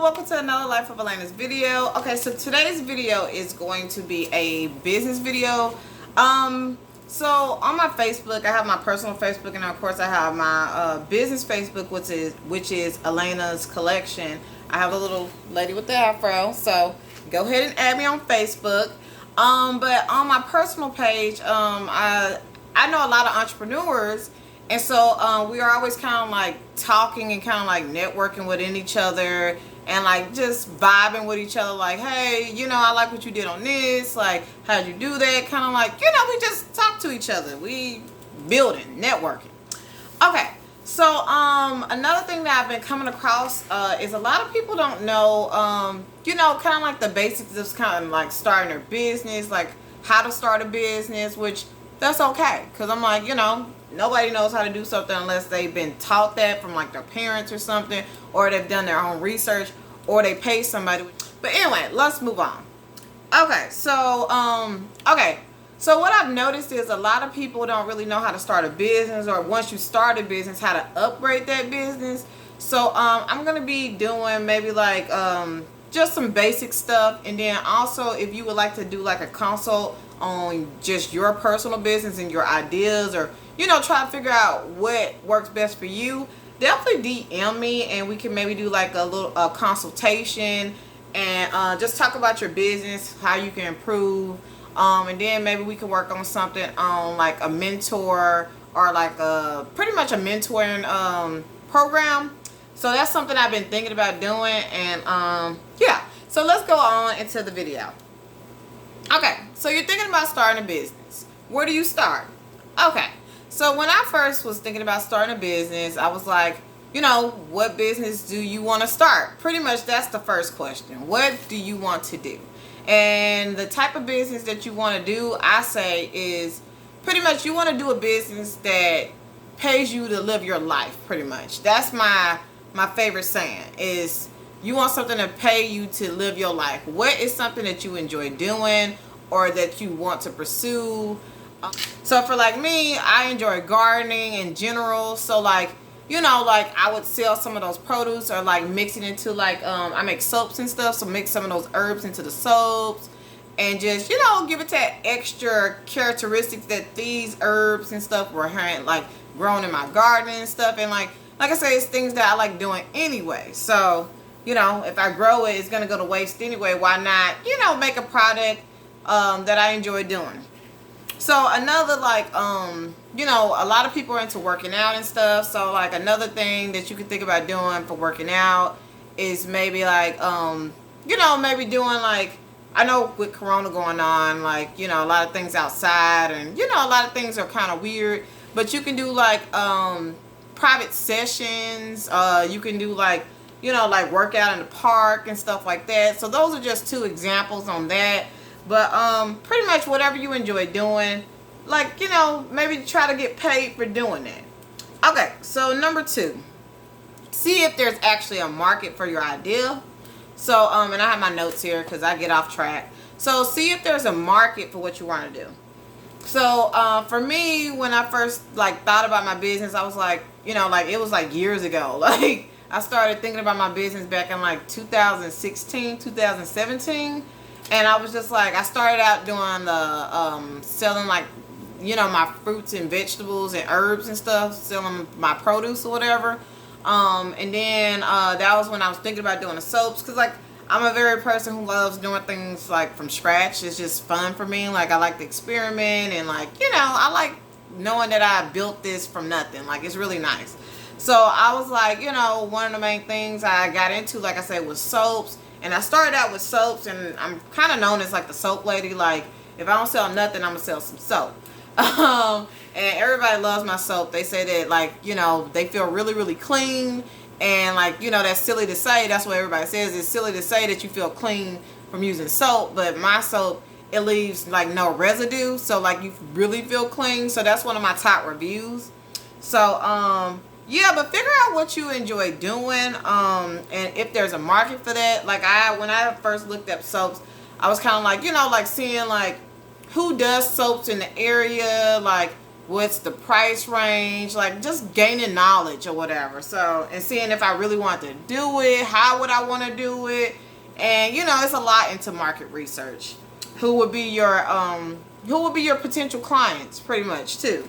welcome to another Life of Elena's video. Okay, so today's video is going to be a business video. So on my Facebook, I have my personal Facebook, and of course I have my business Facebook, which is Elena's Collection. I have a little lady with the afro, so go ahead and add me on Facebook. But on my personal page, I know a lot of entrepreneurs, and so we are always kind of like talking and kind of like networking within each other and like just vibing with each other, like, hey, you know, I like what you did on this, like, how'd you do that? Kind of like, you know, we just talk to each other. We building, networking. Okay, so another thing that I've been coming across is a lot of people don't know, you know, kind of like the basics of kind of like starting their business, like how to start a business, which that's okay, because I'm like, you know, nobody knows how to do something unless they've been taught that from like their parents or something, or they've done their own research, or they pay somebody. But anyway, let's move on. Okay, so so what I've noticed is a lot of people don't really know how to start a business, or once you start a business, how to upgrade that business. So I'm gonna be doing maybe like just some basic stuff, and then also if you would like to do like a consult on just your personal business and your ideas, or you know, try to figure out what works best for you, definitely DM me and we can maybe do like a little consultation and just talk about your business, how you can improve, and then maybe we can work on something on like a mentor, or like a pretty much a mentoring program. So that's something I've been thinking about doing, and yeah, so let's go on into the video. Okay, so you're thinking about starting a business. Where do you start? Okay, so when I first was thinking about starting a business, I was like, you know, what business do you want to start? Pretty much that's the first question. What do you want to do? And the type of business that you want to do, I say, is pretty much you want to do a business that pays you to live your life, pretty much. That's my favorite saying, is you want something to pay you to live your life. What is something that you enjoy doing or that you want to pursue? So for like me, I enjoy gardening in general. So like, you know, like I would sell some of those produce, or like mix it into like, I make soaps and stuff. So mix some of those herbs into the soaps and just, you know, give it that extra characteristics that these herbs and stuff were like grown in my garden and stuff. And like I say, it's things that I like doing anyway. So, you know, if I grow it, it's going to go to waste anyway. Why not, you know, make a product that I enjoy doing? So another like, you know, a lot of people are into working out and stuff. So like another thing that you can think about doing for working out is maybe like, you know, maybe doing like, I know with Corona going on, like, you know, a lot of things outside, and, you know, a lot of things are kind of weird, but you can do like private sessions. You can do like, you know, like work out in the park and stuff like that. So those are just two examples on that. But pretty much whatever you enjoy doing, like, you know, maybe try to get paid for doing that. Okay, so number 2, see if there's actually a market for your idea. So and I have my notes here because I get off track. So see if there's a market for what you want to do. So for me, when I first like thought about my business, I was like, you know, like it was like years ago. Like I started thinking about my business back in like 2016, 2017. And I was just like, I started out doing the selling like, you know, my fruits and vegetables and herbs and stuff, selling my produce or whatever. And then that was when I was thinking about doing the soaps, because like I'm a very person who loves doing things like from scratch. It's just fun for me. Like I like to experiment, and like, you know, I like knowing that I built this from nothing. Like it's really nice. So I was like, you know, one of the main things I got into, like I said, was soaps. And I started out with soaps, and I'm kind of known as like the soap lady. Like if I don't sell nothing, I'm gonna sell some soap. And everybody loves my soap. They say that, like, you know, they feel really, really clean. And like, you know, that's silly to say. That's what everybody says. It's silly to say that you feel clean from using soap, but my soap, it leaves like no residue. So like you really feel clean. So that's one of my top reviews. So yeah, but figure out what you enjoy doing, and if there's a market for that. Like when I first looked up soaps, I was kind of like, you know, like seeing like who does soaps in the area, like, what's the price range, like just gaining knowledge or whatever. So, and seeing if I really want to do it, how would I want to do it, and you know, it's a lot into market research. Who would be your potential clients, pretty much too.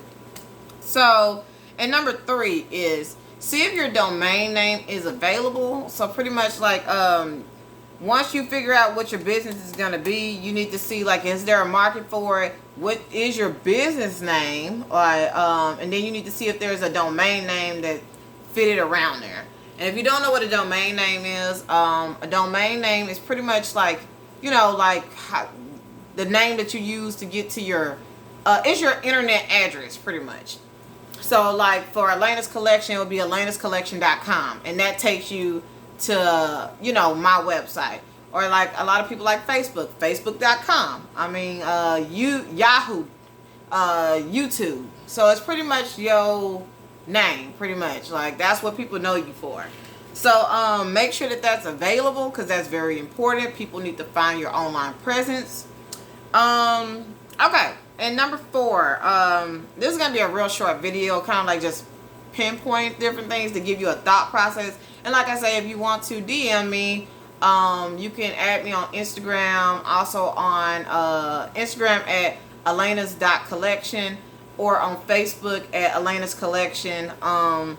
So, and number 3 is see if your domain name is available. So pretty much like once you figure out what your business is going to be, you need to see like, is there a market for it? What is your business name? And then you need to see if there's a domain name that fitted around there. And if you don't know what a domain name is, a domain name is pretty much like, you know, like the name that you use to get to your, is your internet address pretty much. So like for Elena's Collection, it would be elenascollection.com, and that takes you to, you know, my website. Or like a lot of people like Facebook, facebook.com. I mean, Yahoo, YouTube. So it's pretty much your name, pretty much. Like that's what people know you for. So make sure that that's available, because that's very important. People need to find your online presence. Okay. And number 4, this is going to be a real short video, kind of like just pinpoint different things to give you a thought process. And like I say, if you want to DM me, you can add me on Instagram, also on Instagram at elenas.collection, or on Facebook at Elena's Collection, or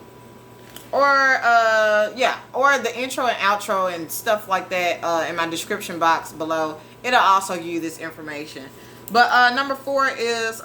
the intro and outro and stuff like that in my description box below. It'll also give you this information. But number 4 is,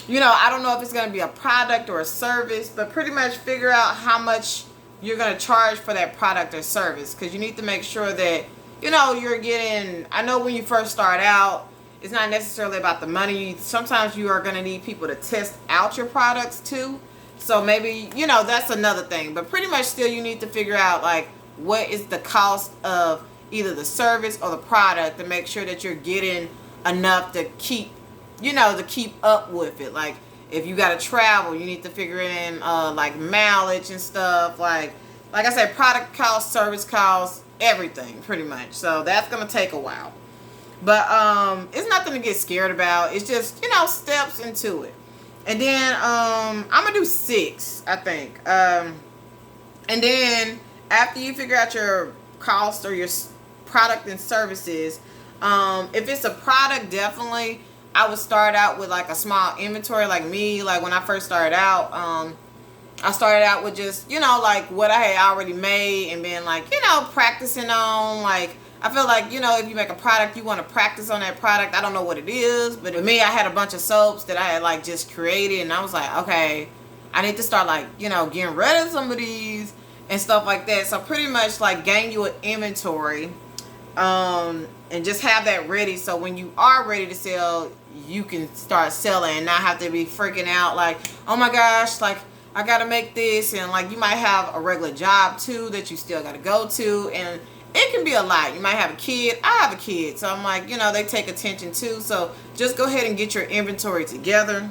you know, I don't know if it's going to be a product or a service, but pretty much figure out how much you're going to charge for that product or service. Because you need to make sure that, you know, you're getting, I know when you first start out, it's not necessarily about the money. Sometimes you are going to need people to test out your products too. So maybe, you know, that's another thing. But pretty much still you need to figure out like what is the cost of either the service or the product to make sure that you're getting enough to keep, you know, to keep up with it. Like if you got to travel, you need to figure in like mileage and stuff. Like I said, product costs, service costs, everything pretty much. So that's going to take a while. But it's nothing to get scared about. It's just, you know, steps into it. And then I'm going to do 6, I think. And then after you figure out your cost or your product and services, if it's a product, definitely I would start out with like a small inventory. Like me, like when I first started out, I started out with just, you know, like what I had already made, and been like, you know, practicing on. Like I feel like, you know, if you make a product, you want to practice on that product. I don't know what it is, but with me, I had a bunch of soaps that I had like just created, and I was like, okay, I need to start like, you know, getting rid of some of these and stuff like that. So pretty much like gain you an inventory, and just have that ready, so when you are ready to sell, you can start selling and not have to be freaking out like, oh my gosh, like I gotta make this. And like you might have a regular job too that you still gotta go to, and it can be a lot. You might have a kid. I have a kid, so I'm like, you know, they take attention too. So just go ahead and get your inventory together.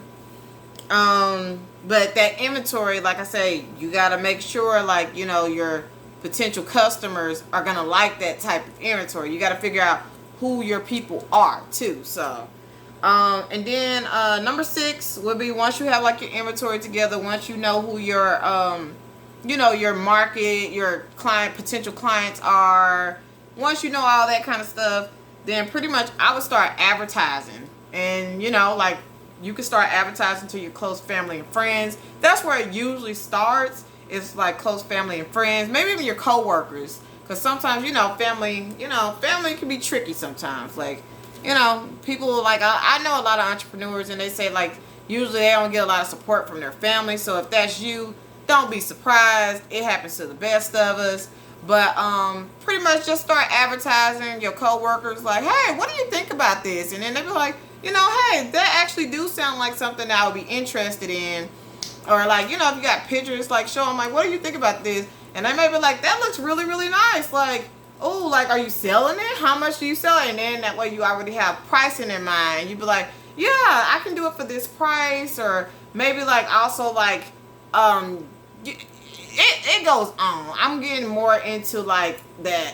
But that inventory, like I say, you gotta make sure, like, you know, your potential customers are gonna like that type of inventory. You gotta figure out who your people are too. So and then number 6 would be, once you have like your inventory together, once you know who your you know, your market, your client, potential clients are, once you know all that kind of stuff, then pretty much I would start advertising. And you know, like you can start advertising to your close family and friends. That's where it usually starts. It's like close family and friends, maybe even your co-workers, because sometimes, you know, family can be tricky sometimes. Like, you know, people like, I know a lot of entrepreneurs, and they say like usually they don't get a lot of support from their family. So if that's you, don't be surprised. It happens to the best of us. But pretty much just start advertising your co-workers, like, hey, what do you think about this? And then they be like, you know, hey, that actually do sound like something that I would be interested in. Or like, you know, if you got pictures, like show them like, what do you think about this? And they may be like, that looks really, really nice. Like, oh, like, are you selling it? How much do you sell it? And then that way you already have pricing in mind. You'd be like, yeah, I can do it for this price. Or maybe like also like, it goes on. I'm getting more into like that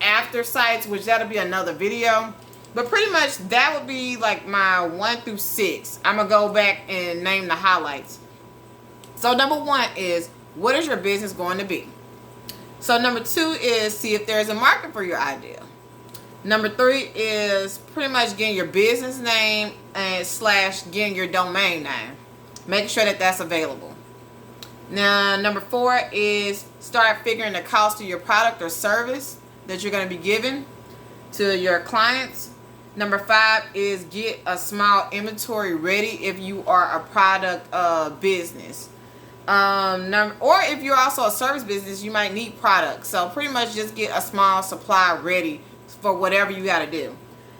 after sites, which that'll be another video. But pretty much that would be like my 1 through 6. I'm going to go back and name the highlights. So number 1 is, what is your business going to be? So number 2 is, see if there's a market for your idea. Number 3 is pretty much getting your business name and / getting your domain name. Make sure that that's available. Now, number 4 is start figuring the cost of your product or service that you're going to be giving to your clients. Number 5 is get a small inventory ready if you are a product business. Or if you're also a service business, you might need products. So pretty much just get a small supply ready for whatever you got to do.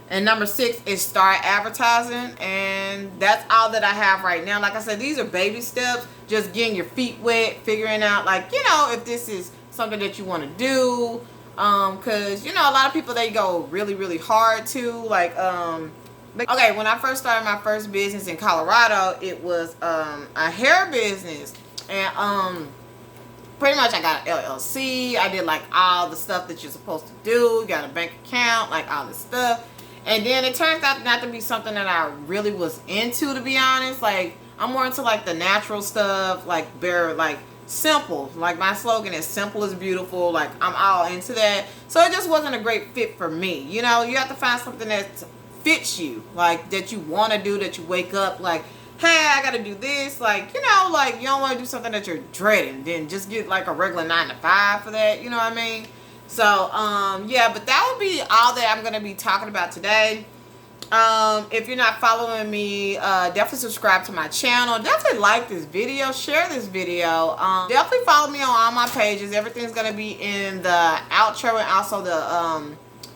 And number 6 is start advertising. And that's all that I have right now. Like I said, these are baby steps. Just getting your feet wet, figuring out, like, you know, if this is something that you want to do. Because, you know, a lot of people, they go really, really hard too. Like, okay, when I first started my first business in Colorado, it was a hair business. And pretty much I got an LLC. I did like all the stuff that you're supposed to do. Got a bank account, like all this stuff. And then it turns out not to be something that I really was into, to be honest. Like, I'm more into like the natural stuff, like very like simple. Like my slogan is simple is beautiful. Like I'm all into that. So it just wasn't a great fit for me. You know, you have to find something that fits you, like that you want to do, that you wake up like, hey, I gotta do this. Like, you know, like you don't want to do something that you're dreading. Then just get like a regular 9 to 5 for that. You know what I mean? So, yeah, but that would be all that I'm going to be talking about today. If you're not following me, definitely subscribe to my channel. Definitely like this video. Share this video. Definitely follow me on all my pages. Everything's going to be in the outro and also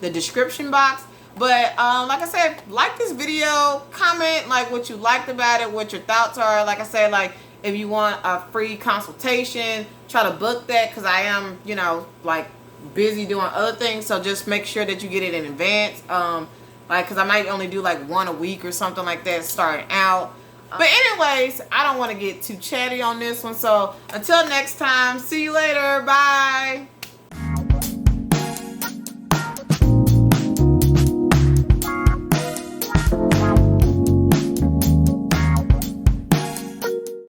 the description box. But, like I said, like this video. Comment, like, what you liked about it, what your thoughts are. Like I said, like, if you want a free consultation, try to book that because I am, you know, like, busy doing other things. So just make sure that you get it in advance. Like, because I might only do like 1 a week or something like that starting out. But anyways, I don't want to get too chatty on this one. So until next time, see you later. Bye.